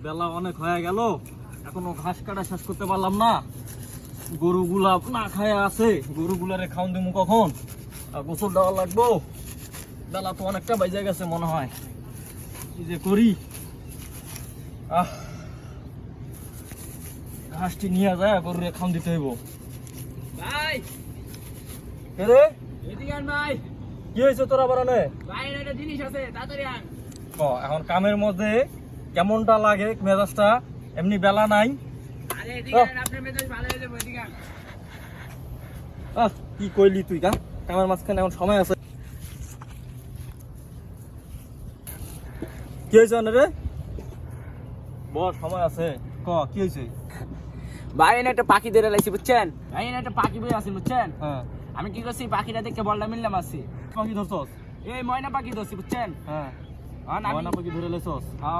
বেলা অনেক হয়ে গেল, এখনো ঘাস কাটা শেষ করতে পারলাম না। গরুগুলা না খায় আছে, গরুগুলারে খাওন দেবো কখন? আর গোসল দেওয়া লাগবো। বেলা তো অনেকটা বাজে গেছে মনে হয়। কি যে করি, ঘাসটি নিয়ে যায় গরুরে খাওন দিতে হইব। ভাই কে রে? এদিকে আন ভাই। কি হয়েছে তোরা বারানে? ভাই একটা জিনিস আছে, তাড়াতাড়ি আন। এখন কামের মধ্যে কেমনটা লাগে মেজাজটা, এমনি বেলা নাই। আরে এদিকে আন, আপনার মেজাজ ভালো হয়ে যাবে, এদিকে আন। কি কইলি তুই? কামের মাঝখানে এখন সময় আছে। কি হয়েছে রে? বল, সময় আছে, কি হয়েছে? ভাই এনে একটা পাখি ধরে লাইছি বুঝছেন? ভাই এনে একটা পাখি বই আছে বুঝছেন? হ্যাঁ। আমি কি করছি, পাখিটা দেখে বলটা মিললাম আছি। পাখি ধরছস? এই ময়না পাখি ধরছি বুঝছেন? হ্যাঁ, হ্যাঁ, ময়না পাখি ধরে লাইছস?